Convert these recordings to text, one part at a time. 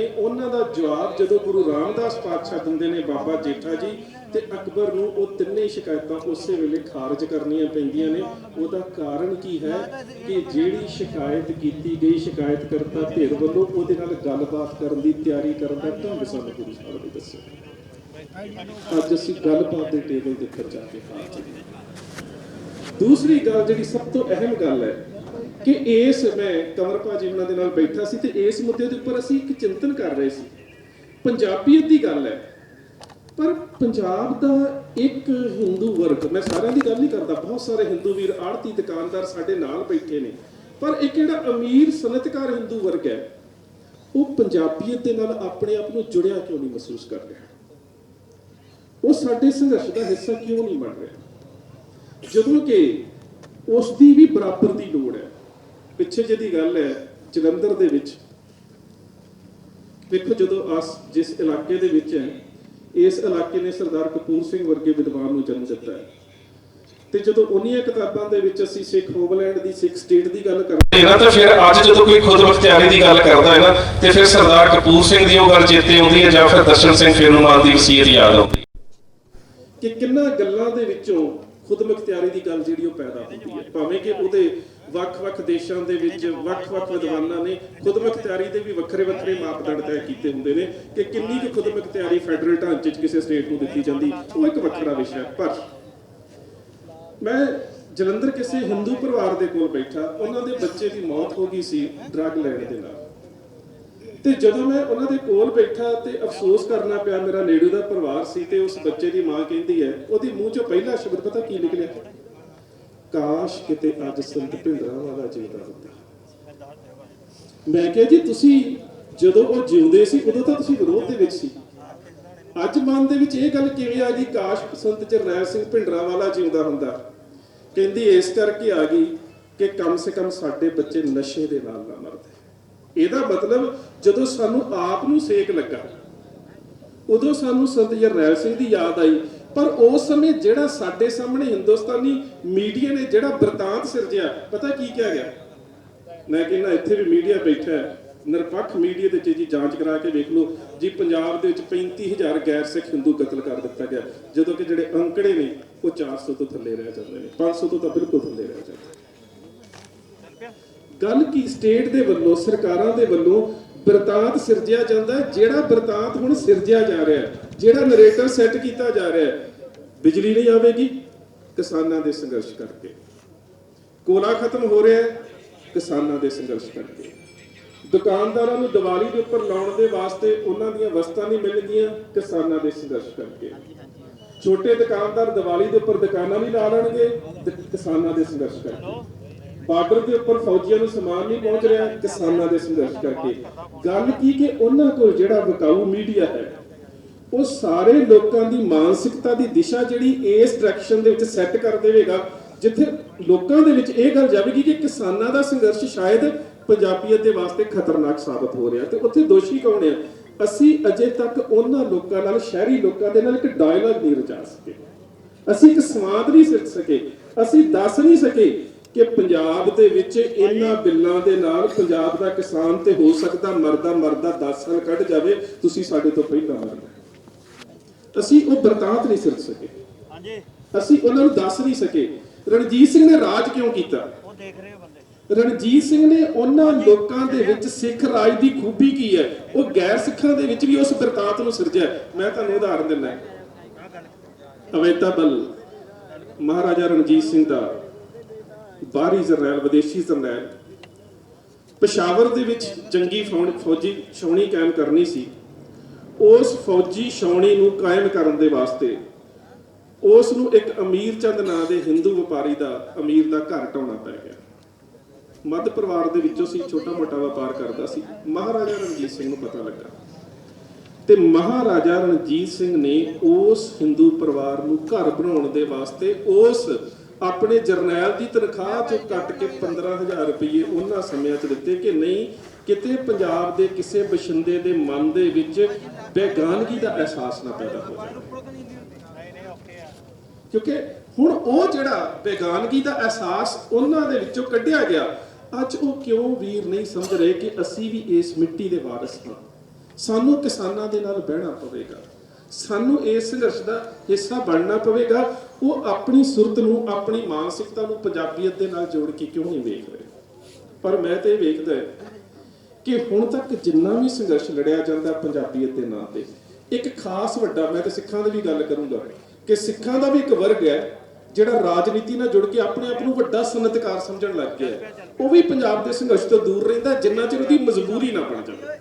ने उन्हां दा जवाब जदों गुरु रामदास पातशाह दिंदे ने बाबा जेठा जी ते अकबर नूं वो तिन्ने शिकायतां उसे वेले खारज करनियां पैंदियां ने। ਉਹਦਾ ਕਾਰਨ ਕੀ ਹੈ ਕਿ ਜਿਹੜੀ ਸ਼ਿਕਾਇਤ ਕੀਤੀ ਗਈ ਸ਼ਿਕਾਇਤਕਰਤਾ ਧਿਰ ਵੱਲੋਂ ਉਹਦੇ ਨਾਲ ਗੱਲਬਾਤ ਕਰਨ ਦੀ ਤਿਆਰੀ ਕਰਨ ਦਾ ਢੰਗ ਸਾਨੂੰ ਗੁਰੂ ਸਾਹਿਬ ਨੇ ਦੱਸਿਆ। ਅੱਜ ਅਸੀਂ ਗੱਲਬਾਤ ਦੇ ਟੇਬਲ ਦੇ ਉੱਪਰ ਜਾ ਕੇ ਹਾਰ ਚੁੱਕੇ। ਦੂਸਰੀ ਗੱਲ ਜਿਹੜੀ ਸਭ ਤੋਂ ਅਹਿਮ ਗੱਲ ਹੈ ਕਿ ਇਸ ਮੈਂ ਕੰਵਰ ਭਾਜੀ ਉਹਨਾਂ ਦੇ ਨਾਲ ਬੈਠਾ ਸੀ ਤੇ ਇਸ ਮੁੱਦੇ ਦੇ ਉੱਪਰ ਅਸੀਂ ਇੱਕ ਚਿੰਤਨ ਕਰ ਰਹੇ ਸੀ। ਪੰਜਾਬੀਅਤ ਦੀ ਗੱਲ ਹੈ, पर पंजाब का एक हिंदू वर्ग, मैं सारिਆਂ ਦੀ ਗੱਲ नहीं करता, बहुत सारे हिंदू वीर आड़ती दुकानदार साडे नाल बैठे ने, पर एक जिहड़ा अमीर सनतकार हिंदू वर्ग है वो पंजाबीयत दे नाल अपने आप नूं जुड़िया क्यों नहीं महसूस कर रहा? वो साडे संघर्ष का हिस्सा क्यों नहीं बन रहा जदों कि उसकी भी बराबर की लोड़ है। पिछे जी गल है जलंधर दे विच, देखो जदों अस जिस इलाके दे विच है इस इलाके ने सरदार कपूर सिंह वर्गे विद्वान नूं जन्म दिता है ते जदों उन्हीं किताबां दे विच असीं सिख होमलैंड दी सिख स्टेट दी गल करदे ना तां फिर अज जदों कोई खुद मुख्तियारी दी गल करदा है ना ते फिर सरदार कपूर सिंह दी ओह गल चेते आउंदी है जां फिर दर्शन सिंह फेरूमाल दी वसीयत याद आउंदी कि किन्ना गल्लां दे विचों खुद मुख्तियारी दी गल जिहड़ी ओह पैदा हुंदी है। भावें कि उहदे ਵੱਖ-ਵੱਖ ਦੇਸ਼ਾਂ ਦੇ ਵਿੱਚ ਵੱਖ-ਵੱਖ ਵਿਦਵਾਨਾਂ ਨੇ ਖੁਦ ਮੁਖਤਿਆਰੀ ਦੇ ਵੀ ਵੱਖਰੇ-ਵੱਖਰੇ ਮਾਪਦੰਡ ਤੈਅ ਕੀਤੇ ਹੁੰਦੇ ਨੇ ਕਿ ਕਿੰਨੀ ਕੁ ਖੁਦ ਮੁਖਤਿਆਰੀ ਫੈਡਰਲ ਢਾਂਚੇ 'ਚ ਕਿਸੇ ਸਟੇਟ ਨੂੰ ਦਿੱਤੀ ਜਾਂਦੀ, ਉਹ ਇੱਕ ਵੱਖਰਾ ਵਿਸ਼ਾ। ਪਰ ਮੈਂ ਜਲੰਧਰ ਕਿਸੇ ਹਿੰਦੂ ਪਰਿਵਾਰ ਦੇ ਕੋਲ ਬੈਠਾ, ਉਹਨਾਂ ਦੇ ਬੱਚੇ ਦੀ ਮੌਤ ਹੋ ਗਈ ਸੀ ਡਰੱਗ ਲੈਣ ਦੇ ਨਾਲ, ਤੇ ਜਦੋਂ ਮੈਂ ਉਹਨਾਂ ਦੇ ਕੋਲ ਬੈਠਾ ਤੇ ਅਫਸੋਸ ਕਰਨਾ ਪਿਆ, ਮੇਰਾ ਨੇੜੇ ਦਾ ਪਰਿਵਾਰ ਸੀ ਤੇ ਉਸ ਬੱਚੇ ਦੀ ਮਾਂ ਕਹਿੰਦੀ ਹੈ, ਉਹਦੇ ਮੂੰਹ 'ਚੋਂ ਪਹਿਲਾ ਸ਼ਬਦ ਪਤਾ ਕੀ ਨਿਕਲਿਆ? ਕਾਸ਼ ਕਿਤੇ ਅੱਜ ਸੰਤ ਭਿੰਡਰਾਂਵਾਲਾ ਜਿਉਂਦਾ ਹੁੰਦਾ। ਮੈਂ ਕਿਹਾ ਜੀ ਤੁਸੀਂ ਜਦੋਂ ਉਹ ਜਿਉਂਦੇ ਸੀ ਉਦੋਂ ਤਾਂ ਤੁਸੀਂ ਵਿਰੋਧ ਦੇ ਵਿੱਚ ਸੀ, ਅੱਜ ਮਨ ਦੇ ਵਿੱਚ ਇਹ ਗੱਲ ਕਿਵੇਂ ਆ ਗਈ ਕਾਸ਼ ਸੰਤ ਜਰਨੈਲ ਸਿੰਘ ਭਿੰਡਰਾਂਵਾਲਾ ਜਿਉਂਦਾ ਹੁੰਦਾ? ਕਹਿੰਦੀ ਇਸ ਕਰਕੇ ਆ ਗਈ ਕਿ ਕਮ ਸੇ ਕਮ ਸਾਡੇ ਬੱਚੇ ਨਸ਼ੇ ਦੇ ਨਾਲ ਨਾ ਮਰਦੇ। ਇਹਦਾ ਮਤਲਬ ਜਦੋਂ ਸਾਨੂੰ ਆਪ ਨੂੰ ਸੇਕ ਲੱਗਾ ਉਦੋਂ ਸਾਨੂੰ ਸੰਤ ਜਰਨੈਲ ਸਿੰਘ ਦੀ ਯਾਦ ਆਈ, पर उस समय जिहड़ा साडे सामने हिंदुस्तानी मीडिया ने जिहड़ा बरतांत सिरजिया, पता की क्या गया? मैं कहना इत्थे भी मीडिया बैठा है, निरपक्ष मीडिया दे जी जांच करा के देख लो जी, पंजाब दे विच 35,000 गैर सिख हिंदू कतल कर दिता गया, जदों कि जिहड़े अंकड़े ने वो 400 तो थल्ले रह जाते हैं, 500 तो बिल्कुल थल्ले रह जाते। गल की स्टेट दे वल्लों सरकारां दे वल्लों बरतांत सिरजिया जाता है, जिहड़ा बरतांत हुण सिरजिया जा रहा है, जिहड़ा नरेटर सैट किया जा रहा है, बिजली नहीं आवेगी किसानां दे संघर्ष करके, कोला खत्म हो रहा है किसानां दे संघर्ष करके, दुकानदारां नूं दिवाली दे उपर लाउण दे वास्ते उन्हां दीयां वस्तां नहीं मिलणगीਆਂ किसानां दे संघर्ष करके, छोटे दुकानदार दिवाली दे उपर दुकानां नहीं ला लैणगे किसानां दे संघर्ष करके, बार्डर के उपर फौजियों को समान नहीं पहुंच रहा किसानों के संघर्ष करके। गल की कि उन्होंने को जिहड़ा विकाऊ मीडिया है वो सारे लोगों की मानसिकता की दिशा जिहड़ी इस डायरैक्शन दे विच सैट कर देगा जिथे लोगों दे विच इह गल जावेगी कि किसानों का संघर्ष शायद पंजाबीयत दे वास्ते खतरनाक साबित हो रहा। तो उत्थे दोषी कौन है? असी अजे तक उन्हां लोकां नाल शहरी लोकां दे नाल एक डायलॉग नहीं रचा सके, असी एक संवाद नहीं सिर सके, असी दस नहीं सके कि पंजाब दे विच इन्हां बिल्लां दे नाल पंजाब दा किसान ते हो सकदा मरदा मरदा 10 साल कढ जावे, तुसीं साडे तो पहिलां मरना। असीं वो बरतांत नहीं सिर सके, असीं उन्हां नूं दस नहीं सके। रणजीत सिंह ने राज क्यों कीता? रणजीत सिंह ने उन्हां लोकां दे विच सिख राज दी खूबी की है, वो गैर सिखां दे विच भी उस बरतांत नूं सिरजिआ। मैं तुहानूं उदाहरण दिंदा, अवैता बल महाराजा रणजीत सिंह दा बाहरी जरनैल विदेशी जरनैल पेशावर दे विच जंगी फौजी छावनी कायम करनी सी, उस फौजी छावनी नूं कायम करन दे वास्ते उस नूं एक अमीर चंद नां दे हिंदू व्यापारी दा अमीर दा घर ढाउणा पै गया। मध्य परिवार दे विचों सी छोटा मोटा व्यापार करदा सी। महाराजा रणजीत सिंह नूं पता लगा ते महाराजा रणजीत सिंह ने उस हिंदू परिवार नूं घर बनाउण दे वास्ते उस अपने जरनैल की तनख्वाह चो कट के 15,000 रुपये उन्होंने समय दिते कि नहीं किते पंजाब के किसी बशिंदे के मन के विच बेगानगी का एहसास ना पैदा हो जाए, क्योंकि हुण वो जिहड़ा बेगानगी का एहसास उन्हां दे विचों कढिया गया। अज वो क्यों वीर नहीं समझ रहे कि असी भी इस मिट्टी के वारिस हाँ, ਸਾਨੂੰ ਕਿਸਾਨਾਂ ਦੇ ਨਾਲ ਬਹਿਣਾ ਪਵੇਗਾ, ਸਾਨੂੰ ਇਸ ਸੰਘਰਸ਼ ਦਾ ਹਿੱਸਾ ਬਣਨਾ ਪਵੇਗਾ। ਉਹ ਆਪਣੀ ਸੁਰਤ ਨੂੰ, ਆਪਣੀ ਮਾਨਸਿਕਤਾ ਨੂੰ ਪੰਜਾਬੀਅਤ ਦੇ ਨਾਲ ਜੋੜ ਕੇ ਕਿਉਂ ਨਹੀਂ ਵੇਖ ਰਹੇ? ਪਰ ਮੈਂ ਤੇ ਵੇਖਦਾ ਕਿ ਹੁਣ ਤੱਕ ਜਿੰਨਾ ਵੀ ਸੰਘਰਸ਼ ਲੜਿਆ ਜਾਂਦਾ ਪੰਜਾਬੀਅਤ ਦੇ ਨਾਂ ਤੇ, ਇੱਕ ਖਾਸ ਵੱਡਾ, ਮੈਂ ਤੇ ਸਿੱਖਾਂ ਦੀ ਵੀ ਗੱਲ ਕਰੂੰਗਾ ਕਿ ਸਿੱਖਾਂ ਦਾ ਵੀ ਇੱਕ ਵਰਗ ਹੈ ਜਿਹੜਾ ਰਾਜਨੀਤੀ ਨਾਲ ਜੁੜ ਕੇ ਆਪਣੇ ਆਪ ਨੂੰ ਵੱਡਾ ਸਨਅਤਕਾਰ ਸਮਝਣ ਲੱਗ ਗਿਆ ਹੈ। ਉਹ ਵੀ ਪੰਜਾਬ ਦੇ ਸੰਘਰਸ਼ ਤੋਂ ਦੂਰ ਰਹਿੰਦਾ ਜਿੰਨਾ ਚਿਰ ਉਹਦੀ ਮਜਬੂਰੀ ਨਾ ਬਣ ਜਾਵੇ।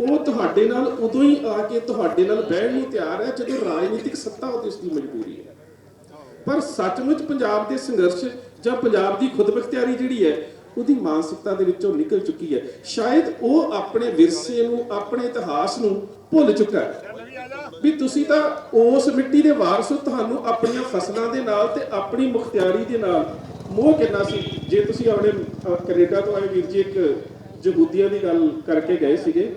ਉਹ ਤੁਹਾਡੇ ਨਾਲ ਉਦੋਂ ਹੀ ਆ ਕੇ ਤੁਹਾਡੇ ਨਾਲ ਬਹਿਣ ਨੂੰ ਤਿਆਰ ਹੈ ਜਦੋਂ ਰਾਜਨੀਤਿਕ ਸੱਤਾ ਉਹਦੀ ਉਸਦੀ ਮਜਬੂਰੀ ਹੈ। ਪਰ ਸੱਚਮੁੱਚ ਪੰਜਾਬ ਦੇ ਸੰਘਰਸ਼ ਜਾਂ ਪੰਜਾਬ ਦੀ ਖੁਦਮੁਖਤਿਆਰੀ ਜਿਹੜੀ ਹੈ ਉਹਦੀ ਮਾਨਸਿਕਤਾ ਦੇ ਵਿੱਚੋਂ ਨਿਕਲ ਚੁੱਕੀ ਹੈ। ਸ਼ਾਇਦ ਉਹ ਆਪਣੇ ਵਿਰਸੇ ਨੂੰ, ਆਪਣੇ ਇਤਿਹਾਸ ਨੂੰ ਭੁੱਲ ਚੁੱਕਾ ਹੈ ਵੀ ਤੁਸੀਂ ਤਾਂ ਉਸ ਮਿੱਟੀ ਦੇ ਵਾਰਸ ਹੋ। ਤੁਹਾਨੂੰ ਆਪਣੀਆਂ ਫਸਲਾਂ ਦੇ ਨਾਲ ਤੇ ਆਪਣੀ ਮੁਖਤਿਆਰੀ ਦੇ ਨਾਲ ਮੋਹ ਕਿੰਨਾ ਸੀ। ਜੇ ਤੁਸੀਂ ਆਪਣੇ ਕੈਨੇਡਾ ਤੋਂ ਆਏ ਵੀਰ ਜੀ, ਇੱਕ ਯਹੂਦੀਆਂ ਦੀ ਗੱਲ ਕਰਕੇ ਗਏ ਸੀਗੇ।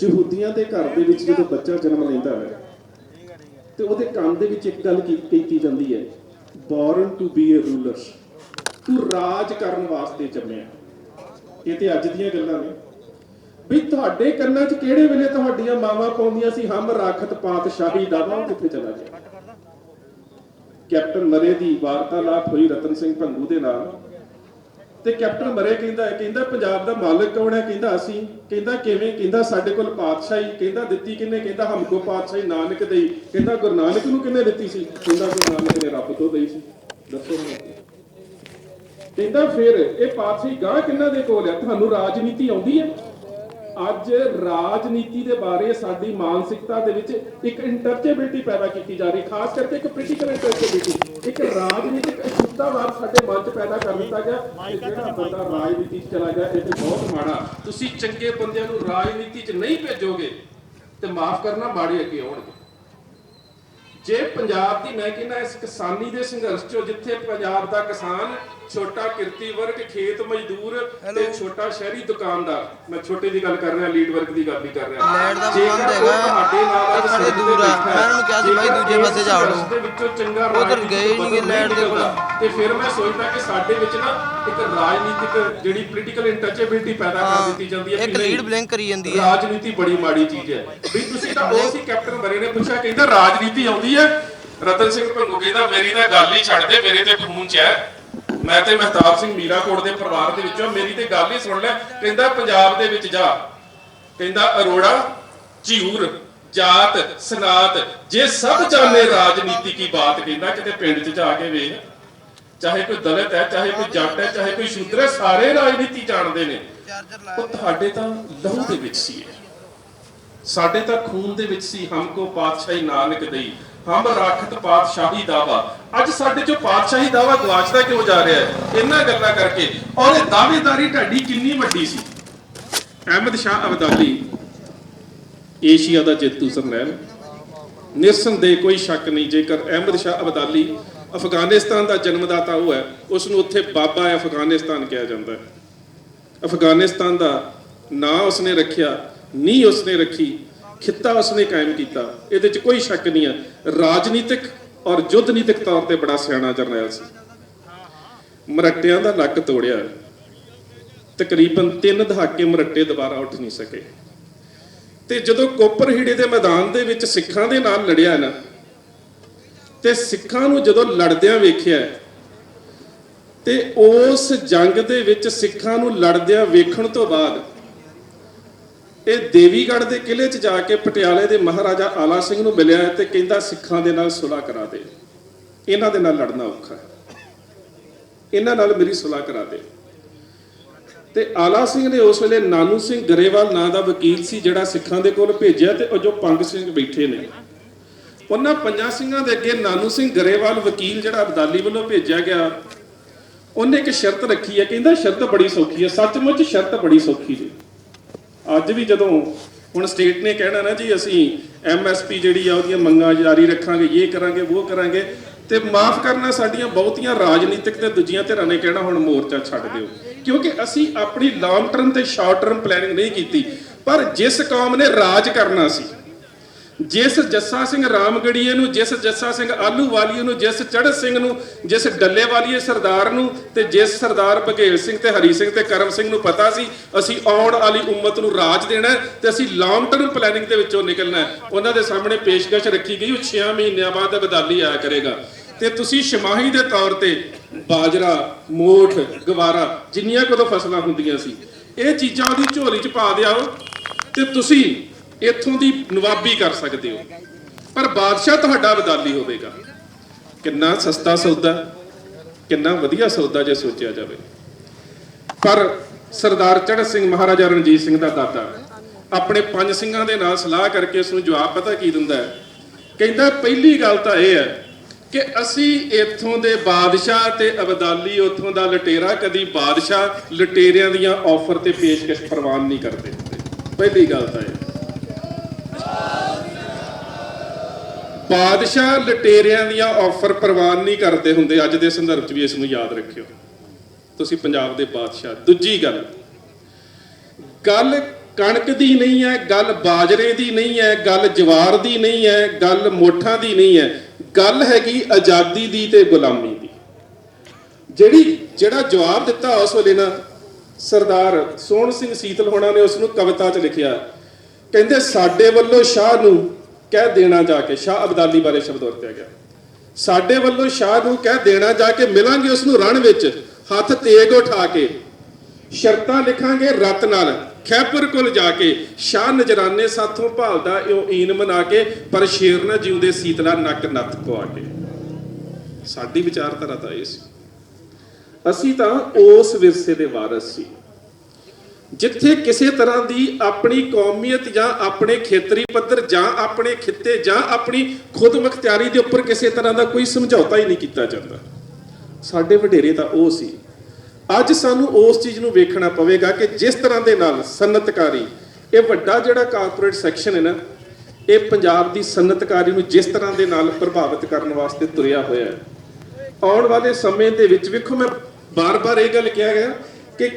ਯਹੂਦੀਆਂ ਦੇ ਘਰ ਦੇ ਵਿੱਚ ਜਦੋਂ ਬੱਚਾ ਜਨਮ ਲੈਂਦਾ ਹੈ ਤੇ ਉਹਦੇ ਕੰਨ ਦੇ ਵਿੱਚ ਇੱਕ ਗੱਲ ਕੀਤੀ ਜਾਂਦੀ ਹੈ, born to be a ruler. ਤੂੰ ਰਾਜ ਕਰਨ ਵਾਸਤੇ ਜੰਮਿਆ। ਇਹ ਤੇ ਅੱਜ ਦੀਆਂ ਗੱਲਾਂ ਨੇ ਵੀ ਤੁਹਾਡੇ ਕੰਨਾਂ 'ਚ ਕਿਹੜੇ ਵੇਲੇ ਤੁਹਾਡੀਆਂ ਮਾਵਾਂ ਪਾਉਂਦੀਆਂ ਸੀ ਹਮ ਰਾਖਤ ਪਾਤਸ਼ਾਹੀ ਦਾ, ਉਹ ਕਿੱਥੇ ਚਲਾ ਗਿਆ? ਕੈਪਟਨ ਮਰੇ ਦੀ ਵਾਰਤਾਲਾਪ ਹੋਈ ਰਤਨ ਸਿੰਘ ਭੰਗੂ ਦੇ ਨਾਲ ਤੇ ਕੈਪਟਨ ਮਰੇ ਕਹਿੰਦਾ ਪੰਜਾਬ ਦਾ ਮਾਲਕ ਕੌਣ ਹੈ? ਕਹਿੰਦਾ ਅਸੀਂ। ਕਹਿੰਦਾ ਕਿਵੇਂ? ਕਹਿੰਦਾ ਸਾਡੇ ਕੋਲ ਪਾਤਸ਼ਾਹੀ। ਕਹਿੰਦਾ ਦਿੱਤੀ ਕਿੰਨੇ? ਕਹਿੰਦਾ ਹਮਕੋ ਪਾਤਸ਼ਾਹੀ ਨਾਨਕ ਦੇਈ। ਕਹਿੰਦਾ ਗੁਰੂ ਨਾਨਕ ਨੂੰ ਕਿੰਨੇ ਦਿੱਤੀ ਸੀ? ਕਹਿੰਦਾ ਗੁਰੂ ਨਾਨਕ ਨੇ ਰੱਬ ਤੋਂ ਦੇਈ ਸੀ। ਦੱਸੋ ਕਹਿੰਦਾ ਫਿਰ ਇਹ ਪਾਤਸ਼ਾਹੀ ਗਾਂ ਕਿੰਨਾ ਦੇ ਕੋਲ ਹੈ? ਤੁਹਾਨੂੰ ਰਾਜਨੀਤੀ ਆਉਂਦੀ ਹੈ? ਅੱਜ ਰਾਜਨੀਤੀ ਦੇ ਬਾਰੇ ਸਾਡੀ ਮਾਨਸਿਕਤਾ ਦੇ ਵਿੱਚ ਇੱਕ ਇੰਟਰਚੇਬਿਲਟੀ ਪੈਦਾ ਕੀਤੀ ਜਾ ਰਹੀ, ਖਾਸ ਕਰਕੇ ਇੱਕ ਪੋਲੀਟੀਕਲ ਇੰਟਰਚੇਬਿਲਟੀ, ਇੱਕ ਰਾਜਨੀਤਿਕ ਅਸ਼ੁੱਧਤਾਵਾਦ ਸਾਡੇ ਮਨ 'ਚ ਪੈਦਾ ਕਰ ਦਿੱਤਾ ਗਿਆ। ਜਿਹੜਾ ਬੰਦਾ ਰਾਜਨੀਤੀ 'ਚ ਚਲਾ ਗਿਆ ਇਹ ਤੇ ਬਹੁਤ ਮਾੜਾ। ਤੁਸੀਂ ਚੰਗੇ ਬੰਦਿਆਂ ਨੂੰ ਰਾਜਨੀਤੀ 'ਚ ਨਹੀਂ ਭੇਜੋਗੇ ਤੇ ਮਾਫ ਕਰਨਾ ਮਾੜੇ ਅੱਗੇ ਆਉਣਗੇ। ਜੇ ਪੰਜਾਬ ਦੀ, ਮੈਂ ਕਹਿੰਦਾ ਇਸ ਕਿਸਾਨੀ ਦੇ ਸੰਘਰਸ਼ 'ਚੋਂ ਜਿੱਥੇ ਪੰਜਾਬ ਦਾ ਕਿਸਾਨ, ਛੋਟਾ ਕਿਰਤੀ ਵਰਗ, ਖੇਤ ਮਜ਼ਦੂਰ ਤੇ ਛੋਟਾ ਸ਼ਹਿਰੀ ਦੁਕਾਨਦਾਰ, ਮੈਂ ਛੋਟੇ ਦੀ ਗੱਲ ਕਰ ਰਿਹਾ, ਲੀਡ ਵਰਗ ਦੀ ਗੱਲ ਨਹੀਂ ਕਰ ਰਿਹਾ, ਲੈਟ ਦਾ ਪ੍ਰਬੰਧ ਹੈਗਾ ਸਾਡੇ ਦੂਰ ਆ। ਮੈਂ ਉਹਨਾਂ ਨੂੰ ਕਿਹਾ ਸੀ ਭਾਈ ਦੂਜੇ ਪਾਸੇ ਜਾ ਵੜੋ, ਦੇ ਵਿੱਚੋਂ ਚੰਗਾ ਉਧਰ ਗਏ ਹੀ ਨਹੀਂ ਲੈਟ ਦੇ ਕੋਲ। ਤੇ ਫਿਰ ਮੈਂ ਸੋਚਦਾ ਕਿ ਸਾਡੇ ਵਿੱਚ ਨਾ ਇੱਕ ਰਾਜਨੀਤਿਕ ਜਿਹੜੀ ਪੋਲੀਟੀਕਲ ਇੰਟਰਚੇਬਿਲਟੀ ਪੈਦਾ ਕਰ ਦਿੱਤੀ ਜਾਂਦੀ ਹੈ। ਇੱਕ ਲੀਡ ਬਲਿੰਕ ਕਰੀ ਜਾਂਦੀ ਹੈ। ਰਾਜਨੀਤੀ ਬੜੀ ਮਾੜੀ ਚੀਜ਼ ਹੈ ਵੀ ਤੁਸੀਂ ਤਾਂ ਉਹ ਸੀ। ਕੈਪਟਨ ਮਰੇ ਨੇ ਪੁੱਛਿਆ, ਕਹਿੰਦਾ ਰਾਜਨੀਤੀ ਆਉਂਦੀ ਹੈ? ਰਤਨ ਸਿੰਘ ਭੰਗੂ ਕਹਿੰਦਾ ਮੇਰੀ ਤਾਂ ਗੱਲ ਹੀ ਛੱਡ ਦੇ, ਮੇਰੇ ਤੇ ਖੂਨ 'ਚ ਹੈ। ਮੈਂ ਤੇ ਮਹਿਤਾਬ ਸਿੰਘ ਮੀਰਾਕੋਟ ਦੇ ਪਰਿਵਾਰ ਦੇ ਵਿੱਚੋਂ, ਮੇਰੀ ਤੇ ਗੱਲ ਹੀ ਸੁਣ ਲੈ। ਕਹਿੰਦਾ ਪੰਜਾਬ ਦੇ ਵਿੱਚ ਜਾ, ਕਹਿੰਦਾ ਅਰੋੜਾ, ਝਿਊਰ, ਜਾਤ, ਸਨਾਤ, ਜੇ ਸਭ ਜਾਣੇ ਰਾਜਨੀਤੀ ਕੀ ਬਾਤ, ਕਹਿੰਦਾ ਕਿਤੇ ਪਿੰਡ 'ਚ ਜਾ ਕੇ ਵੇਖ, ਚਾਹੇ ਕੋਈ ਦਲਿਤ ਹੈ, ਚਾਹੇ ਕੋਈ ਜੱਟ ਹੈ, ਚਾਹੇ ਕੋਈ ਸ਼ੂਦਰ ਹੈ, ਸਾਰੇ ਰਾਜਨੀਤੀ ਜਾਣਦੇ ਨੇ। ਉਹ ਤੁਹਾਡੇ ਤਾਂ ਲਹੂ ਦੇ ਵਿੱਚ ਸੀ, ਸਾਡੇ ਤਾਂ ਖੂਨ ਦੇ ਵਿੱਚ ਸੀ। ਹਮਕੋ ਪਾਤਸ਼ਾਹੀ ਨਾਨਕ ਦੇਈ, ਹਮ ਰਾਖਤ ਪਾਤਸ਼ਾਹੀ ਦਾਵਾ। ਅੱਜ ਸਾਡੇ ਚੋਂ ਪਾਤਸ਼ਾਹੀ ਦਾਵਾ ਗਵਾਚਦਾ ਕਿਉਂ ਜਾ ਰਿਹਾ ਹੈ? ਇਹਨਾਂ ਗੱਲਾਂ ਕਰਕੇ। ਔਰ ਇਹ ਦਾਅਵੇਦਾਰੀ ਢਾਡੀ ਕਿੰਨੀ ਵੱਡੀ ਸੀ। ਅਹਿਮਦ ਸ਼ਾਹ ਅਬਦਾਲੀ ਏਸ਼ੀਆ ਦਾ ਜੇਤੂ ਜਰਨੈਲ, ਨਿਰਸੰਦੇਹ ਕੋਈ ਸ਼ੱਕ ਨਹੀਂ। ਜੇਕਰ ਅਹਿਮਦ ਸ਼ਾਹ ਅਬਦਾਲੀ ਅਫਗਾਨਿਸਤਾਨ ਦਾ ਜਨਮਦਾਤਾ ਉਹ ਹੈ, ਉਸ ਨੂੰ ਉੱਥੇ ਬਾਬਾ ਅਫਗਾਨਿਸਤਾਨ ਕਿਹਾ ਜਾਂਦਾ ਹੈ। ਅਫਗਾਨਿਸਤਾਨ ਦਾ ਨਾਂ ਉਸਨੇ ਰੱਖਿਆ, ਨੀਂਹ ਉਸਨੇ ਰੱਖੀ, ਖਿੱਤਾ ਉਸਨੇ ਕਾਇਮ ਕੀਤਾ, ਇਹਦੇ 'ਚ ਕੋਈ ਸ਼ੱਕ ਨਹੀਂ ਹੈ। ਰਾਜਨੀਤਿਕ ਔਰ ਯੁੱਧ ਨੀਤਿਕ ਤੌਰ ਤੇ ਬੜਾ ਸਿਆਣਾ ਜਰਨੈਲ ਸੀ। ਮਰੱਟਿਆਂ ਦਾ ਲੱਕ ਤੋੜਿਆ, ਤਕਰੀਬਨ 3 ਦਹਾਕੇ ਮਰੱਟੇ ਦੁਬਾਰਾ ਉੱਠ ਨਹੀਂ ਸਕੇ। ਤੇ ਜਦੋਂ ਕੋਪਰਹੀੜੇ ਦੇ ਮੈਦਾਨ ਦੇ ਵਿੱਚ ਸਿੱਖਾਂ ਦੇ ਨਾਲ ਲੜਿਆ ਨਾ, ਤੇ ਸਿੱਖਾਂ ਨੂੰ ਜਦੋਂ ਲੜਦਿਆਂ ਵੇਖਿਆ ਤੇ ਉਸ ਜੰਗ ਦੇ ਵਿੱਚ ਸਿੱਖਾਂ ਨੂੰ ਲੜਦਿਆਂ ਵੇਖਣ ਤੋਂ ਬਾਅਦ ਇਹ ਦੇਵੀਗੜ੍ਹ ਦੇ ਕਿਲੇ 'ਚ ਜਾ ਕੇ ਪਟਿਆਲੇ ਦੇ ਮਹਾਰਾਜਾ ਆਲਾ ਸਿੰਘ ਨੂੰ ਮਿਲਿਆ ਤੇ ਕਹਿੰਦਾ ਸਿੱਖਾਂ ਦੇ ਨਾਲ ਸੁਲ੍ਹਾ ਕਰਾ ਦੇ, ਇਹਨਾਂ ਦੇ ਨਾਲ ਲੜਨਾ ਔਖਾ ਹੈ, ਇਹਨਾਂ ਨਾਲ ਮੇਰੀ ਸੁਲ੍ਹਾ ਕਰਾ ਦੇ। ਤੇ ਆਲਾ ਸਿੰਘ ਨੇ ਉਸ ਵੇਲੇ ਨਾਨੂ ਸਿੰਘ ਗਰੇਵਾਲ ਨਾਂ ਦਾ ਵਕੀਲ ਸੀ ਜਿਹੜਾ ਸਿੱਖਾਂ ਦੇ ਕੋਲ ਭੇਜਿਆ। ਤੇ ਉਹ ਜੋ ਪੰਗ ਸਿੰਘ ਬੈਠੇ ਨੇ, ਉਹਨਾਂ ਪੰਜਾਂ ਸਿੰਘਾਂ ਦੇ ਅੱਗੇ ਨਾਨੂ ਸਿੰਘ ਗਰੇਵਾਲ ਵਕੀਲ ਜਿਹੜਾ ਅਬਦਾਲੀ ਵੱਲੋਂ ਭੇਜਿਆ ਗਿਆ, ਉਹਨੇ ਇੱਕ ਸ਼ਰਤ ਰੱਖੀ ਹੈ। ਕਹਿੰਦਾ ਸ਼ਰਤ ਬੜੀ ਸੌਖੀ ਹੈ। ਸੱਚਮੁੱਚ ਸ਼ਰਤ ਬੜੀ ਸੌਖੀ ਜੀ। ਅੱਜ ਵੀ ਜਦੋਂ ਹੁਣ ਸਟੇਟ ਨੇ ਕਹਿਣਾ ਨਾ ਜੀ ਅਸੀਂ MSP ਜਿਹੜੀ ਆ ਉਹਦੀਆਂ ਮੰਗਾਂ ਜਾਰੀ ਰੱਖਾਂਗੇ, ਇਹ ਕਰਾਂਗੇ, ਉਹ ਕਰਾਂਗੇ, ਤੇ ਮਾਫ ਕਰਨਾ ਸਾਡੀਆਂ ਬਹੁਤੀਆਂ ਰਾਜਨੀਤਿਕ ਤੇ ਦੂਜੀਆਂ ਧਿਰਾਂ ਨੇ ਕਹਿਣਾ ਹੁਣ ਮੋਰਚਾ ਛੱਡ ਦਿਓ, ਕਿਉਂਕਿ ਅਸੀਂ ਆਪਣੀ ਲੌਂਗ ਟਰਮ ਤੇ ਸ਼ਾਰਟ ਟਰਮ ਪਲੈਨਿੰਗ ਨਹੀਂ ਕੀਤੀ। ਪਰ ਜਿਸ ਕੌਮ ਨੇ ਰਾਜ ਕਰਨਾ ਸੀ, ਜਿਸ ਜੱਸਾ ਸਿੰਘ ਰਾਮਗੜੀਏ ਨੂੰ, ਜਿਸ ਜੱਸਾ ਸਿੰਘ ਆਲੂਵਾਲੀਏ ਨੂੰ, ਜਿਸ ਚੜ੍ਹਤ ਸਿੰਘ ਨੂੰ, ਜਿਸ ਡੱਲੇਵਾਲੀਏ ਸਰਦਾਰ ਨੂੰ ਤੇ ਜਿਸ ਸਰਦਾਰ ਬਘੇਲ ਸਿੰਘ ਤੇ ਹਰੀ ਸਿੰਘ ਤੇ ਕਰਮ ਸਿੰਘ ਨੂੰ ਪਤਾ ਸੀ ਅਸੀਂ ਆਉਣ ਵਾਲੀ ਉਮਤ ਨੂੰ ਰਾਜ ਦੇਣਾ ਤੇ ਅਸੀਂ ਲੌਂਗ ਟਰਮ ਪਲੈਨਿੰਗ ਦੇ ਵਿੱਚੋਂ ਨਿਕਲਣਾ ਹੈ, ਉਹਨਾਂ ਦੇ ਸਾਹਮਣੇ ਪੇਸ਼ਕਸ਼ ਰੱਖੀ ਗਈ ਉਹ 6 ਮਹੀਨਿਆਂ ਬਾਅਦ ਅਬਦਾਲੀ ਆਇਆ ਕਰੇਗਾ। ਤੇ ਤੁਸੀਂ ਛਮਾਹੀ ਦੇ ਤੌਰ ਤੇ ਬਾਜਰਾ, ਮੋਠ, ਗਵਾਰਾ ਜਿੰਨੀਆਂ ਕਦੋਂ ਫਸਲਾਂ ਹੁੰਦੀਆਂ ਸੀ ਇਹ ਚੀਜ਼ਾਂ ਉਹਦੀ ਝੋਲੀ 'ਚ ਪਾ ਦਿਆਓ ਤੇ ਤੁਸੀਂ ਇੱਥੋਂ ਦੀ ਨਵਾਬੀ ਕਰ ਸਕਦੇ ਹੋ। ਪਰ ਬਾਦਸ਼ਾਹ ਤੁਹਾਡਾ ਅਬਦਾਲੀ ਹੋਵੇਗਾ। ਕਿੰਨਾ ਸਸਤਾ ਸੌਦਾ, ਕਿੰਨਾ ਵਧੀਆ ਸੌਦਾ ਜੇ ਸੋਚਿਆ ਜਾਵੇ। ਪਰ ਸਰਦਾਰ ਚੜ੍ਹਤ ਸਿੰਘ ਮਹਾਰਾਜਾ ਰਣਜੀਤ ਸਿੰਘ ਦਾ ਦਾਦਾ ਆਪਣੇ 5 ਸਿੰਘਾਂ ਦੇ ਨਾਲ ਸਲਾਹ ਕਰਕੇ ਉਸ ਨੂੰ ਜਵਾਬ ਪਤਾ ਕੀ ਦਿੰਦਾ ਹੈ? ਕਹਿੰਦਾ ਪਹਿਲੀ ਗੱਲ ਤਾਂ ਇਹ ਹੈ ਕਿ ਅਸੀਂ ਇੱਥੋਂ ਦੇ ਬਾਦਸ਼ਾਹ ਤੇ ਅਬਦਾਲੀ ਉੱਥੋਂ ਦਾ ਲਟੇਰਾ ਕਦੀ ਬਾਦਸ਼ਾਹ ਲਟੇਰਿਆਂ ਦੀਆਂ ਆਫਰ ਤੇ ਪੇਸ਼ਕਸ਼ ਪ੍ਰਵਾਨ ਨਹੀਂ ਕਰਦੇ। ਪਹਿਲੀ ਗੱਲ ਤਾਂ ਇਹ, ਬਾਦਸ਼ਾਹ ਲਟੇਰਿਆਂ ਦੀਆਂ ਆਫਰ ਪ੍ਰਵਾਨ ਨਹੀਂ ਕਰਦੇ ਹੁੰਦੇ। ਅੱਜ ਦੇ ਸੰਦਰਭ 'ਚ ਵੀ ਇਸ ਨੂੰ ਯਾਦ ਰੱਖਿਓ, ਤੁਸੀਂ ਪੰਜਾਬ ਦੇ ਬਾਦਸ਼ਾਹ। ਦੂਜੀ ਗੱਲ ਕਣਕ ਦੀ ਨਹੀਂ ਹੈ, ਗੱਲ ਬਾਜਰੇ ਦੀ ਨਹੀਂ ਹੈ, ਗੱਲ ਜਵਾਰ ਦੀ ਨਹੀਂ ਹੈ, ਗੱਲ ਮੋਠਾਂ ਦੀ ਨਹੀਂ ਹੈ, ਗੱਲ ਹੈਗੀ ਆਜ਼ਾਦੀ ਦੀ ਤੇ ਗੁਲਾਮੀ ਦੀ। ਜਿਹੜਾ ਜਵਾਬ ਦਿੱਤਾ ਉਸ ਵੇਲੇ ਨਾ ਸਰਦਾਰ ਸੋਹਣ ਸਿੰਘ ਸੀਤਲ ਹੋਣਾ ਨੇ ਉਸ ਨੂੰ ਕਵਿਤਾ 'ਚ ਲਿਖਿਆ। ਕਹਿੰਦੇ ਸਾਡੇ ਵੱਲੋਂ ਸ਼ਾਹ ਨੂੰ ਕਹਿ ਦੇਣਾ ਜਾ ਕੇ, ਸ਼ਾਹ ਅਬਦਾਲੀ ਬਾਰੇ ਸ਼ਬਦ ਵਰਤਿਆ ਗਿਆ, ਸਾਡੇ ਵੱਲੋਂ ਸ਼ਾਹ ਨੂੰ ਕਹਿ ਦੇਣਾ ਜਾ ਕੇ ਮਿਲਾਂਗੇ ਉਸ ਨੂੰ ਰਣ ਵਿੱਚ ਹੱਥ ਤੇਗ ਉਠਾ ਕੇ, ਸ਼ਰਤਾਂ ਲਿਖਾਂਗੇ ਰਤ ਨਾਲ ਖੈਬਰ ਕੋਲ ਜਾ ਕੇ, ਸ਼ਾਹ ਨਜਰਾਨੇ ਸਾਥੋਂ ਭਾਲਦਾ ਇਉਂ ਈਨ ਮਨਾ ਕੇ, ਪਰ ਸ਼ੇਰ ਨਾ ਜਿਉਂਦੇ ਸੀਤਲਾ ਨੱਕ ਨੱਥ ਪਵਾ ਕੇ। ਸਾਡੀ ਵਿਚਾਰਧਾਰਾ ਤਾਂ ਇਹ ਸੀ। ਅਸੀਂ ਤਾਂ ਉਸ ਵਿਰਸੇ ਦੇ ਵਾਰਸ ਸੀ ਜਿੱਥੇ ਕਿਸੇ ਤਰ੍ਹਾਂ ਦੀ ਆਪਣੀ ਕੌਮੀਅਤ ਜਾਂ ਆਪਣੇ ਖੇਤਰੀ ਪੱਧਰ ਜਾਂ ਆਪਣੇ ਖਿੱਤੇ ਜਾਂ ਆਪਣੀ ਖੁਦਮੁਖਤਿਆਰੀ ਦੇ ਉੱਪਰ ਕਿਸੇ ਤਰ੍ਹਾਂ ਦਾ ਕੋਈ ਸਮਝੌਤਾ ਹੀ ਨਹੀਂ ਕੀਤਾ ਜਾਂਦਾ। ਸਾਡੇ ਵਡੇਰੇ ਤਾਂ ਉਹ ਸੀ। ਅੱਜ ਸਾਨੂੰ ਉਸ ਚੀਜ਼ ਨੂੰ ਵੇਖਣਾ ਪਵੇਗਾ ਕਿ ਜਿਸ ਤਰ੍ਹਾਂ ਦੇ ਨਾਲ ਸਨਅਤਕਾਰੀ, ਇਹ ਵੱਡਾ ਜਿਹੜਾ ਕਾਰਪੋਰੇਟ ਸੈਕਸ਼ਨ ਹੈ ਨਾ, ਇਹ ਪੰਜਾਬ ਦੀ ਸਨਅਤਕਾਰੀ ਨੂੰ ਜਿਸ ਤਰ੍ਹਾਂ ਦੇ ਨਾਲ ਪ੍ਰਭਾਵਿਤ ਕਰਨ ਵਾਸਤੇ ਤੁਰਿਆ ਹੋਇਆ ਹੈ। ਆਉਣ ਵਾਲੇ ਸਮੇਂ ਦੇ ਵਿੱਚ ਵੇਖੋ, ਮੈਂ ਬਾਰ-ਬਾਰ ਇਹ ਗੱਲ ਕਿਹਾ ਗਿਆ ਕਿ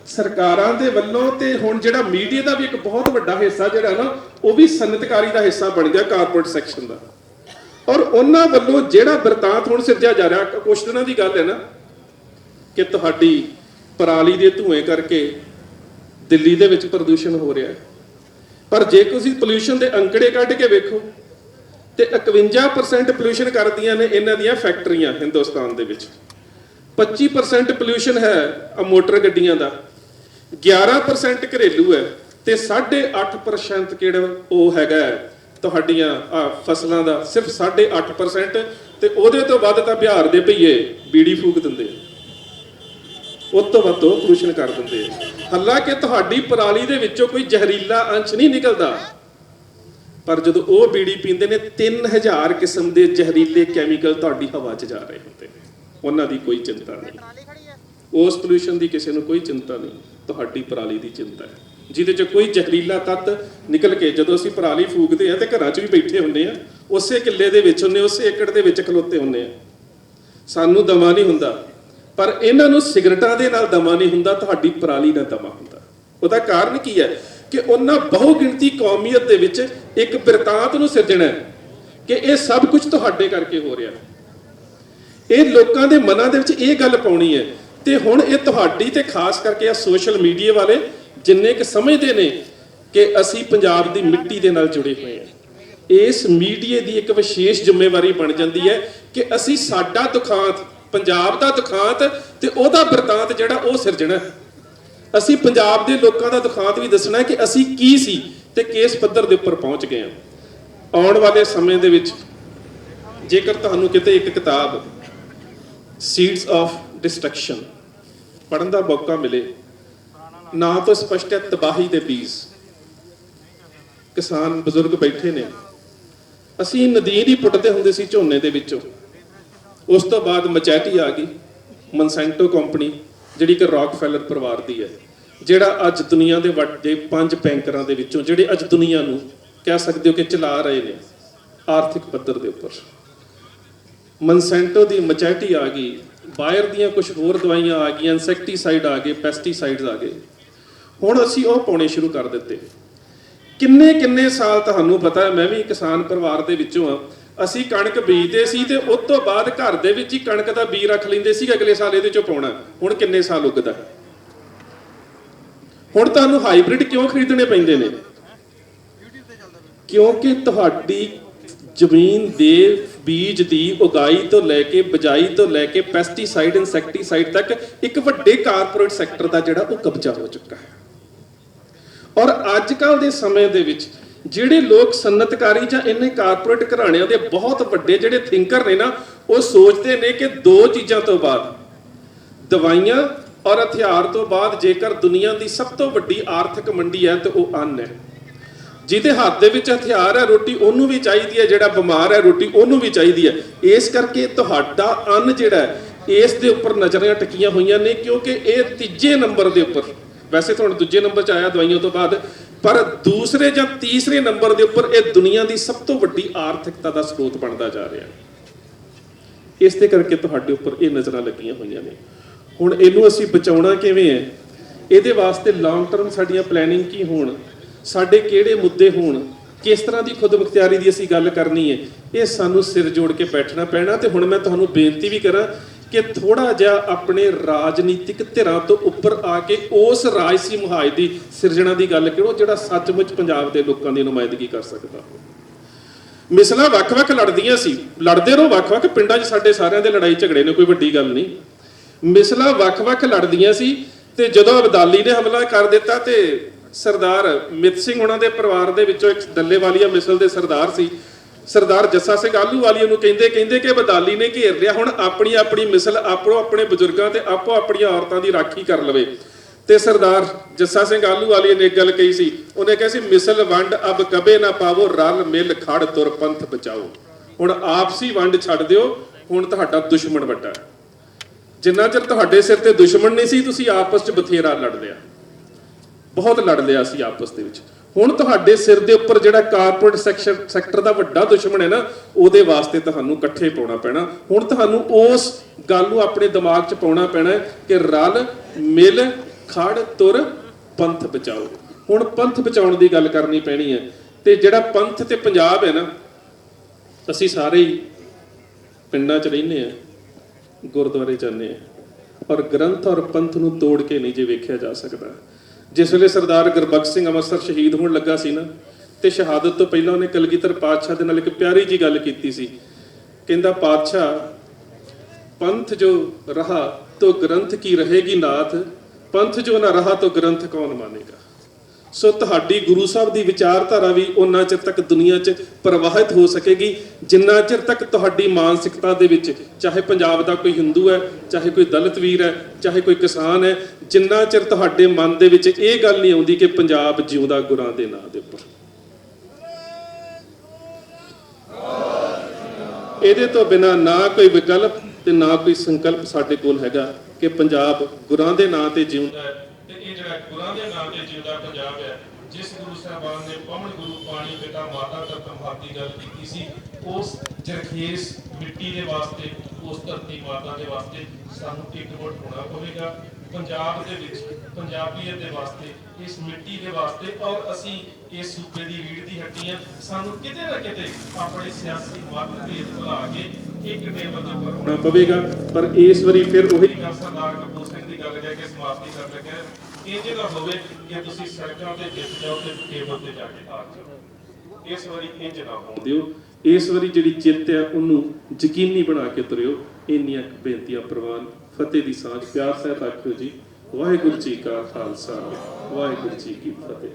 ਸਰਕਾਰਾਂ ਦੇ ਵੱਲੋਂ ਤੇ ਹੁਣ ਜਿਹੜਾ ਮੀਡੀਆ ਦਾ ਵੀ ਇੱਕ ਬਹੁਤ ਵੱਡਾ ਹਿੱਸਾ ਜਿਹੜਾ ਨਾ ਉਹ ਵੀ ਸਨਅਤਕਾਰੀ ਦਾ ਹਿੱਸਾ ਬਣ ਗਿਆ, ਕਾਰਪੋਰੇਟ ਸੈਕਸ਼ਨ ਦਾ। ਔਰ ਉਹਨਾਂ ਵੱਲੋਂ ਜਿਹੜਾ ਬਿਰਤਾਂਤ ਹੁਣ ਸਿਰਜਿਆ ਜਾ ਰਿਹਾ, ਕੁਛ ਦਿਨਾਂ ਦੀ ਗੱਲ ਹੈ ਨਾ ਕਿ ਤੁਹਾਡੀ ਪਰਾਲੀ ਦੇ ਧੂਏ ਕਰਕੇ ਦਿੱਲੀ ਦੇ ਵਿੱਚ ਪ੍ਰਦੂਸ਼ਣ ਹੋ ਰਿਹਾ ਹੈ। ਪਰ ਜੇ ਤੁਸੀਂ ਪੋਲਿਊਸ਼ਨ ਦੇ ਅੰਕੜੇ ਕੱਢ ਕੇ ਵੇਖੋ ਤੇ 51% ਪੋਲਿਊਸ਼ਨ ਕਰਦੀਆਂ ਨੇ ਇਹਨਾਂ ਦੀਆਂ ਫੈਕਟਰੀਆਂ ਹਿੰਦੁਸਤਾਨ ਦੇ ਵਿੱਚ, 25% ਪੋਲਿਊਸ਼ਨ ਹੈ ਮੋਟਰ ਗੱਡੀਆਂ ਦਾ, 11% ਘਰੇਲੂ ਹੈ ਤੇ 8.5% ਕਿਹੜਾ ਉਹ ਹੈਗਾ ਤੁਹਾਡੀਆਂ ਫਸਲਾਂ ਦਾ, ਸਿਰਫ 8.5%। ਤੇ ਉਹਦੇ ਤੋਂ ਵੱਧ ਤਾਂ ਬਿਹਾਰ ਦੇ ਭਈਏ ਬੀੜੀ ਫੂਕ ਦਿੰਦੇ ਆ, ਉਹ ਤੋਂ ਵੱਧ ਉਹ ਪੋਲਿਊਸ਼ਨ ਕਰ ਦਿੰਦੇ ਆ। ਹਾਲਾਂਕਿ ਤੁਹਾਡੀ ਪਰਾਲੀ ਦੇ ਵਿੱਚੋਂ ਕੋਈ ਜ਼ਹਿਰੀਲਾ ਅੰਸ਼ ਨਹੀਂ ਨਿਕਲਦਾ, ਪਰ ਜਦੋਂ ਉਹ ਬੀੜੀ ਪੀਂਦੇ ਨੇ 3000 ਕਿਸਮ ਦੇ ਜ਼ਹਿਰੀਲੇ ਕੈਮੀਕਲ ਤੁਹਾਡੀ ਹਵਾ 'ਚ ਜਾ ਰਹੇ ਹੁੰਦੇ ਨੇ। ਉਹਨਾਂ ਦੀ ਕੋਈ ਚਿੰਤਾ ਨਹੀਂ, ਉਸ ਪੋਲਿਊਸ਼ਨ ਦੀ ਕਿਸੇ ਨੂੰ ਕੋਈ ਚਿੰਤਾ ਨਹੀਂ, ਤੁਹਾਡੀ ਪਰਾਲੀ ਦੀ ਚਿੰਤਾ ਹੈ ਜਿਹਦੇ 'ਚ ਕੋਈ ਜ਼ਹਿਰੀਲਾ ਤੱਤ ਨਿਕਲ ਕੇ ਜਦੋਂ ਅਸੀਂ ਪਰਾਲੀ ਫੂਕਦੇ ਆ ਤੇ ਘਰਾਂ 'ਚ ਵੀ ਬੈਠੇ ਹੁੰਦੇ ਆ, ਉਸੇ ਕਿੱਲੇ ਦੇ ਵਿੱਚ ਹੁੰਦੇ, ਉਸੇ ਏਕੜ ਦੇ ਵਿੱਚ ਖਲੋਤੇ ਹੁੰਦੇ ਆ, ਸਾਨੂੰ ਦਮਾ ਨਹੀਂ ਹੁੰਦਾ। ਪਰ ਇਹਨਾਂ ਨੂੰ ਸਿਗਰਟਾਂ ਦੇ ਨਾਲ ਦਮਾ ਨਹੀਂ ਹੁੰਦਾ, ਤੁਹਾਡੀ ਪਰਾਲੀ ਨਾਲ ਦਮਾ ਹੁੰਦਾ। ਉਹਦਾ ਕਾਰਨ ਕੀ ਹੈ ਕਿ ਉਹਨਾਂ ਬਹੁ ਗਿਣਤੀ ਕੌਮੀਅਤ ਦੇ ਵਿੱਚ ਇੱਕ ਬਿਰਤਾਂਤ ਨੂੰ ਸਿਰਜਣਾ ਕਿ ਇਹ ਸਭ ਕੁਝ ਤੁਹਾਡੇ ਕਰਕੇ ਹੋ ਰਿਹਾ। ਇਹ ਲੋਕਾਂ ਦੇ ਮਨਾਂ ਦੇ ਵਿੱਚ ਇਹ ਗੱਲ ਪਾਉਣੀ ਹੈ। ਤੇ ਹੁਣ ਇਹ ਤੁਹਾਡੀ ਤੇ ਖਾਸ ਕਰਕੇ ਆ ਸੋਸ਼ਲ ਮੀਡੀਆ ਵਾਲੇ ਜਿੰਨੇ ਕਿ ਸਮਝਦੇ ਨੇ ਕਿ ਅਸੀਂ ਪੰਜਾਬ ਦੀ ਮਿੱਟੀ ਦੇ ਨਾਲ ਜੁੜੇ ਹੋਏ ਹਾਂ, ਇਸ ਮੀਡੀਆ ਦੀ ਇੱਕ ਵਿਸ਼ੇਸ਼ ਜ਼ਿੰਮੇਵਾਰੀ ਬਣ ਜਾਂਦੀ ਹੈ ਕਿ ਅਸੀਂ ਸਾਡਾ ਦੁਖਾਂਤ, ਪੰਜਾਬ ਦਾ ਦੁਖਾਂਤ ਤੇ ਉਹਦਾ ਬਿਰਤਾਂਤ ਜਿਹੜਾ ਉਹ ਸਿਰਜਣਾ। ਅਸੀਂ ਪੰਜਾਬ ਦੇ ਲੋਕਾਂ ਦਾ ਦੁਖਾਂਤ ਵੀ ਦੱਸਣਾ ਕਿ ਅਸੀਂ ਕੀ ਸੀ ਤੇ ਕਿਸ ਪੱਧਰ ਦੇ ਉੱਪਰ ਪਹੁੰਚ ਗਏ ਹਾਂ। ਆਉਣ ਵਾਲੇ ਸਮੇਂ ਦੇ ਵਿੱਚ ਜੇਕਰ ਤੁਹਾਨੂੰ ਕਿਤੇ ਇੱਕ ਕਿਤਾਬ ਸੀਡਸ ਆਫ ਡਿਸਟਰਕਸ਼ਨ ਪੜ੍ਹਨ ਦਾ ਮੌਕਾ ਮਿਲੇ, ਨਾ ਤਾਂ ਸਪਸ਼ਟ ਹੈ ਤਬਾਹੀ ਦੇ ਬੀਜ। ਕਿਸਾਨ ਬਜ਼ੁਰਗ ਬੈਠੇ ਨੇ, ਅਸੀਂ ਨਦੀਨ ਹੀ ਪੁੱਟਦੇ ਹੁੰਦੇ ਸੀ ਝੋਨੇ ਦੇ ਵਿੱਚੋਂ। ਉਸ ਤੋਂ ਬਾਅਦ ਮਚੈਟੀ ਆ ਗਈ, ਮਨਸੈਂਟੋ ਕੰਪਨੀ ਜਿਹੜੀ ਕਿ ਰੌਕਫੈਲਰ ਪਰਿਵਾਰ ਦੀ ਹੈ, ਜਿਹੜਾ ਅੱਜ ਦੁਨੀਆ ਦੇ ਵੱਡੇ 5 ਬੈਂਕਰਾਂ ਦੇ ਵਿੱਚੋਂ ਜਿਹੜੇ ਅੱਜ ਦੁਨੀਆ ਨੂੰ ਕਹਿ ਸਕਦੇ ਹੋ ਕਿ ਚਲਾ ਰਹੇ ਨੇ ਆਰਥਿਕ ਪੱਧਰ ਦੇ ਉੱਪਰ। ਮਨਸੈਂਟੋ ਦੀ ਮਚੈਟੀ ਆ ਗਈ, ਬਾਇਰ ਦੀਆਂ ਕੁਝ ਹੋਰ ਦਵਾਈਆਂ ਆ ਗਈਆਂ, ਇਨਸੈਕਟੀਸਾਈਡ ਆ ਗਏ, ਪੈਸਟੀਸਾਈਡਸ ਆ ਗਏ। ਹੁਣ ਅਸੀਂ ਉਹ ਪਾਉਣੇ ਸ਼ੁਰੂ ਕਰ ਦਿੱਤੇ। ਕਿੰਨੇ ਸਾਲ ਤੁਹਾਨੂੰ ਪਤਾ ਹੈ, ਮੈਂ ਵੀ ਕਿਸਾਨ ਪਰਿਵਾਰ ਦੇ ਵਿੱਚੋਂ ਆ। ਅਸੀਂ ਕਣਕ ਬੀਜਦੇ ਸੀ ਤੇ ਉਸ ਤੋਂ ਬਾਅਦ ਘਰ ਦੇ ਵਿੱਚ ਹੀ ਕਣਕ ਦਾ ਬੀਜ ਰੱਖ ਲੈਂਦੇ ਸੀ, ਅਗਲੇ ਸਾਲ ਇਹਦੇ ਚੋਂ ਪਾਉਣਾ। ਹੁਣ ਕਿੰਨੇ ਸਾਲ ਉੱਗਦਾ? ਹੁਣ ਤੁਹਾਨੂੰ ਹਾਈਬ੍ਰਿਡ ਕਿਉਂ ਖਰੀਦਣੇ ਪੈਂਦੇ ਨੇ? ਕਿਉਂਕਿ ਤੁਹਾਡੀ ਜ਼ਮੀਨ ਦੇ ਬੀਜ ਦੀ ਉਗਾਈ ਤੋਂ ਲੈ ਕੇ ਬਿਜਾਈ ਤੋਂ ਲੈ ਕੇ ਪੈਸਟੀਸਾਈਡ ਇਨਸੈਕਟੀਸਾਈਡ ਤੱਕ ਇੱਕ ਵੱਡੇ ਕਾਰਪੋਰੇਟ ਸੈਕਟਰ ਦਾ ਜਿਹੜਾ ਉਹ ਕਬਜ਼ਾ ਹੋ ਚੁੱਕਾ ਹੈ। ਔਰ ਅੱਜ ਕੱਲ ਦੇ ਸਮੇਂ ਦੇ ਵਿੱਚ ਜਿਹੜੇ ਲੋਕ ਸਨਅਤਕਾਰੀ ਜਾਂ ਇੰਨੇ ਕਾਰਪੋਰੇਟ ਘਰਾਣਿਆਂ ਦੇ ਬਹੁਤ ਵੱਡੇ ਜਿਹੜੇ ਥਿੰਕਰ ਨੇ ਨਾ, ਉਹ ਸੋਚਦੇ ਨੇ ਕਿ ਦੋ ਚੀਜ਼ਾਂ ਤੋਂ ਬਾਅਦ, ਦਵਾਈਆਂ ਔਰ ਹਥਿਆਰ ਤੋਂ ਬਾਅਦ, ਜੇਕਰ ਦੁਨੀਆ ਦੀ ਸਭ ਤੋਂ ਵੱਡੀ ਆਰਥਿਕ ਮੰਡੀ ਹੈ ਤੇ ਉਹ ਅੰਨ ਹੈ। ਜਿਹਦੇ ਹੱਥ ਦੇ ਵਿੱਚ ਹਥਿਆਰ ਹੈ, ਰੋਟੀ ਉਹਨੂੰ ਵੀ ਚਾਹੀਦੀ ਹੈ, ਜਿਹੜਾ ਬਿਮਾਰ ਹੈ ਰੋਟੀ ਉਹਨੂੰ ਵੀ ਚਾਹੀਦੀ ਹੈ। ਇਸ ਕਰਕੇ ਤੁਹਾਡਾ ਅੰਨ ਜਿਹੜਾ ਹੈ, ਇਸ ਦੇ ਉੱਪਰ ਨਜ਼ਰਾਂ ਟਿਕੀਆਂ ਹੋਈਆਂ ਨੇ, ਕਿਉਂਕਿ ਇਹ ਤੀਜੇ ਨੰਬਰ ਦੇ ਉੱਪਰ, ਵੈਸੇ ਤਾਂ ਹੁਣ ਦੂਜੇ ਨੰਬਰ 'ਚ ਆਇਆ ਦਵਾਈਆਂ ਤੋਂ ਬਾਅਦ, ਪਰ ਦੂਸਰੇ ਜਾਂ ਤੀਸਰੇ ਨੰਬਰ ਦੇ ਉੱਪਰ ਇਹ ਦੁਨੀਆ ਦੀ ਸਭ ਤੋਂ ਵੱਡੀ ਆਰਥਿਕਤਾ ਦਾ ਸਰੋਤ ਬਣਦਾ ਜਾ ਰਿਹਾ। ਇਸ ਦੇ ਕਰਕੇ ਤੁਹਾਡੇ ਉੱਪਰ ਇਹ ਨਜ਼ਰਾਂ ਲੱਗੀਆਂ ਹੋਈਆਂ ਨੇ। ਹੁਣ ਇਹਨੂੰ ਅਸੀਂ ਬਚਾਉਣਾ ਕਿਵੇਂ ਹੈ? ਇਹਦੇ ਵਾਸਤੇ ਲੌਂਗ ਟਰਮ ਸਾਡੀਆਂ ਪਲੈਨਿੰਗ ਕੀ ਹੋਣ, ਸਾਡੇ ਕਿਹੜੇ ਮੁੱਦੇ ਹੋਣ, ਕਿਸ ਤਰ੍ਹਾਂ ਦੀ ਖੁਦਮੁਖਤਿਆਰੀ ਦੀ ਅਸੀਂ ਗੱਲ ਕਰਨੀ ਹੈ, ਇਹ ਸਾਨੂੰ ਸਿਰ ਜੋੜ ਕੇ ਬੈਠਣਾ ਪੈਣਾ। ਤੇ ਹੁਣ ਮੈਂ ਤੁਹਾਨੂੰ ਬੇਨਤੀ ਵੀ ਕਰਾਂ ਕਿ ਥੋੜਾ ਜਿਹਾ ਆਪਣੇ ਰਾਜਨੀਤਿਕ ਧਿਰਾਂ ਤੋਂ ਉੱਪਰ ਆ ਕੇ ਉਸ ਰਾਜਸੀ ਮੁਹਾਜ ਦੀ ਸਿਰਜਣਾ ਦੀ ਗੱਲ ਕਰੋ, ਜਿਹੜਾ ਸੱਚਮੁੱਚ ਪੰਜਾਬ ਦੇ ਲੋਕਾਂ ਦੀ ਨੁਮਾਇੰਦਗੀ ਕਰ ਸਕਦਾ। ਮਿਸਲਾਂ ਵੱਖ-ਵੱਖ ਲੜਦੀਆਂ ਸੀ, ਲੜਦੇ ਰਹੋ, ਵੱਖ-ਵੱਖ ਪਿੰਡਾਂ 'ਚ ਸਾਡੇ ਸਾਰਿਆਂ ਦੇ ਲੜਾਈ ਝਗੜੇ ਨੇ, ਕੋਈ ਵੱਡੀ ਗੱਲ ਨਹੀਂ। ਮਿਸਲਾਂ ਵੱਖ-ਵੱਖ ਲੜਦੀਆਂ ਸੀ ਤੇ ਜਦੋਂ ਅਬਦਾਲੀ ਨੇ ਹਮਲਾ ਕਰ ਦਿੱਤਾ ਤੇ ਸਰਦਾਰ ਮਿੱਤ ਸਿੰਘ ਉਹਨਾਂ ਦੇ ਪਰਿਵਾਰ ਦੇ ਵਿੱਚੋਂ ਇੱਕ ਡੱਲੇਵਾਲੀਆ ਮਿਸਲ ਦੇ ਸਰਦਾਰ ਸੀ, ਸਰਦਾਰ ਜੱਸਾ ਸਿੰਘ ਆਹਲੂਵਾਲੀਆ ਨੂੰ ਕਹਿੰਦੇ ਕਿ ਅਬਦਾਲੀ ਨੇ ਘੇਰ ਲਿਆ, ਹੁਣ ਆਪਣੀ ਮਿਸਲ ਆਪੋ ਆਪਣੇ ਬਜ਼ੁਰਗਾਂ ਤੇ ਆਪੋ ਆਪਣੀਆਂ ਔਰਤਾਂ ਦੀ ਰਾਖੀ ਕਰ ਲਵੇ। ਤੇ ਸਰਦਾਰ ਜੱਸਾ ਸਿੰਘ ਆਹਲੂਵਾਲੀਆ ਨੇ ਇੱਕ ਗੱਲ ਕਹੀ ਸੀ, ਉਹਨੇ ਕਿਹਾ ਸੀ, ਮਿਸਲ ਵੰਡ ਅਬ ਕਬੇ ਨਾ ਪਾਵੋ, ਰਲ ਮਿਲ ਖੜ ਤੁਰ ਪੰਥ ਬਚਾਓ। ਹੁਣ ਆਪਸੀ ਵੰਡ ਛੱਡ ਦਿਓ, ਹੁਣ ਤੁਹਾਡਾ ਦੁਸ਼ਮਣ ਵੱਡਾ ਹੈ। ਜਿੰਨਾ ਚਿਰ ਤੁਹਾਡੇ ਸਿਰ ਤੇ ਦੁਸ਼ਮਣ ਨਹੀਂ ਸੀ, ਤੁਸੀਂ ਆਪਸ 'ਚ ਬਥੇਰਾ ਲੜ ਲਿਆ, ਬਹੁਤ ਲੜ ਲਿਆ ਸੀ ਆਪਸ ਦੇ ਵਿੱਚ। ਹੁਣ ਤੁਹਾਡੇ ਸਿਰ ਦੇ ਉੱਪਰ ਜਿਹੜਾ ਕਾਰਪੋਰੇਟ ਸੈਕਟਰ ਦਾ ਵੱਡਾ ਦੁਸ਼ਮਣ ਹੈ ਨਾ, ਉਹਦੇ ਵਾਸਤੇ ਤੁਹਾਨੂੰ ਇਕੱਠੇ ਪਾਉਣਾ ਪੈਣਾ। ਹੁਣ ਤੁਹਾਨੂੰ ਉਸ ਗੱਲ ਨੂੰ ਆਪਣੇ ਦਿਮਾਗ 'ਚ ਪਾਉਣਾ ਪੈਣਾ ਕਿ ਰਲ ਮਿਲ ਖੜ ਤੁਰ ਪੰਥ ਬਚਾਓ। ਹੁਣ ਪੰਥ ਬਚਾਉਣ ਦੀ ਗੱਲ ਕਰਨੀ ਪੈਣੀ ਹੈ। ਤੇ ਜਿਹੜਾ ਪੰਥ ਤੇ ਪੰਜਾਬ ਹੈ ਨਾ, ਅਸੀਂ ਸਾਰੇ ਹੀ ਪਿੰਡਾਂ 'ਚ ਰਹਿੰਦੇ ਹਾਂ, ਗੁਰਦੁਆਰੇ ਜਾਂਦੇ ਹਾਂ, ਔਰ ਗ੍ਰੰਥ ਔਰ ਪੰਥ ਨੂੰ ਤੋੜ ਕੇ ਨਹੀਂ ਜੇ ਵੇਖਿਆ ਜਾ ਸਕਦਾ। ਜਿਸ ਵੇਲੇ ਸਰਦਾਰ ਗੁਰਬਖਸ਼ ਸਿੰਘ ਅੰਮ੍ਰਿਤਸਰ ਸ਼ਹੀਦ ਹੋਣ ਲੱਗਾ ਸੀ ਨਾ, ਤੇ ਸ਼ਹਾਦਤ ਤੋਂ ਪਹਿਲਾਂ ਉਹਨੇ ਕਲਗੀਧਰ ਪਾਤਸ਼ਾਹ ਦੇ ਨਾਲ ਇੱਕ ਪਿਆਰੀ ਜੀ ਗੱਲ ਕੀਤੀ ਸੀ। ਕਹਿੰਦਾ, ਪਾਤਸ਼ਾਹ ਪੰਥ ਜੋ ਰਹਾ ਤੋ ਗ੍ਰੰਥ ਕੀ ਰਹੇਗੀ ਨਾਥ, ਪੰਥ ਜੋ ਨਾ ਰਹਾ ਤੋ ਗ੍ਰੰਥ ਕੌਣ ਮਾਨੇਗਾ। ਸੋ ਤੁਹਾਡੀ ਗੁਰੂ ਸਾਹਿਬ ਦੀ ਵਿਚਾਰਧਾਰਾ ਵੀ ਉਹਨਾਂ ਚਿਰ ਤੱਕ ਦੁਨੀਆ 'ਚ ਪ੍ਰਵਾਹਿਤ ਹੋ ਸਕੇਗੀ ਜਿੰਨਾ ਚਿਰ ਤੱਕ ਤੁਹਾਡੀ ਮਾਨਸਿਕਤਾ ਦੇ ਵਿੱਚ, ਚਾਹੇ ਪੰਜਾਬ ਦਾ ਕੋਈ ਹਿੰਦੂ ਹੈ, ਚਾਹੇ ਕੋਈ ਦਲਿਤ ਵੀਰ ਹੈ, ਚਾਹੇ ਕੋਈ ਕਿਸਾਨ ਹੈ, ਜਿੰਨਾ ਚਿਰ ਤੁਹਾਡੇ ਮਨ ਦੇ ਵਿੱਚ ਇਹ ਗੱਲ ਨਹੀਂ ਆਉਂਦੀ ਕਿ ਪੰਜਾਬ ਜਿਉਂਦਾ ਗੁਰਾਂ ਦੇ ਨਾਂ ਦੇ ਉੱਪਰ। ਇਹਦੇ ਤੋਂ ਬਿਨਾਂ ਨਾ ਕੋਈ ਵਿਕਲਪ ਤੇ ਨਾ ਕੋਈ ਸੰਕਲਪ ਸਾਡੇ ਕੋਲ ਹੈਗਾ ਕਿ ਪੰਜਾਬ ਗੁਰਾਂ ਦੇ ਨਾਂ ਤੇ ਜਿਉਂਦਾ ਹੈ। ਤੇ ਇਹ ਜਿਹੜਾ ਗੁਰਾਂ ਦੇ ਨਾਂ ਤੇ ਜਿਉਂਦਾ ਪੰਜਾਬ ਹੈ, ਜਿਸ ਗੁਰੂ ਸਾਹਿਬਾਨ ਨੇ ਪਵਨ ਗੁਰੂ ਪਾਣੀ ਪਿਤਾ ਮਾਤਾ ਧਰਤਮ ਦੀ ਗੱਲ ਕੀਤੀ ਸੀ, ਉਸ ਜਰਖੇਸ ਮਿੱਟੀ ਦੇ ਵਾਸਤੇ, ਉਸ ਧਰਤੀ ਮਾਤਾ ਦੇ ਵਾਸਤੇ ਸਾਨੂੰ ਇੱਕਜੁੱਟ ਹੋਣਾ ਪਵੇਗਾ। ਪੰਜਾਬ ਦੇ ਵਿੱਚ ਪੰਜਾਬੀਅਤ ਦੇ ਵਾਸਤੇ, ਇਸ ਮਿੱਟੀ ਦੇ ਵਾਸਤੇ, ਔਰ ਅਸੀਂ ਇਸ ਸੂਬੇ ਦੀ ਰੀੜ੍ਹ ਦੀ ਹੱਡੀ ਹਾਂ। ਸਾਨੂੰ ਕਿਤੇ ਨਾ ਕਿਤੇ ਆਪਣੇ ਸਿਆਸੀ ਮਤਭੇਦ ਭੁਲਾ ਕੇ ਇੱਕ ਟੇਬਲ ਦੇ ਉੱਪਰ ਹੋਣਾ ਪਵੇਗਾ। ਪਰ ਇਸ ਵਾਰੀ ਫਿਰ ਉਹੀ ਸਰਦਾਰ ਕਪੂਰ ਸਿੰਘ ਦੀ ਗੱਲ ਕਹਿ ਕੇ ਸਮਾਪਤੀ ਕਰਨ ਲੱਗਾ, ਇਹ ਨਾ ਹੋਵੇ ਕਿ ਤੁਸੀਂ ਸੜਕਾਂ ਤੇ ਜਿੱਤ ਜਾਓ ਤੇ ਟੇਬਲ ਤੇ ਜਾ ਕੇ ਹਾਰ ਜਾਓ। ਇਸ ਵਾਰੀ ਇੰਜ ਨਾ ਹੋਣ ਦਿਓ। ਇਸ ਵਾਰੀ ਜਿਹੜੀ ਜਿੱਤ ਹੈ ਉਹਨੂੰ ਯਕੀਨੀ ਬਣਾ ਕੇ ਤੁਰਿਓ। ਇੰਨੀਆਂ ਬੇਨਤੀਆਂ ਪ੍ਰਵਾਨ। ਫਤਿਹ ਦੀ ਸਾਂਝ ਪਿਆਰ ਸਹਿਤ ਆਖਿਓ ਜੀ। ਵਾਹਿਗੁਰੂ ਜੀ ਕਾ ਖਾਲਸਾ, ਵਾਹਿਗੁਰੂ ਜੀ ਕੀ ਫਤਿਹ।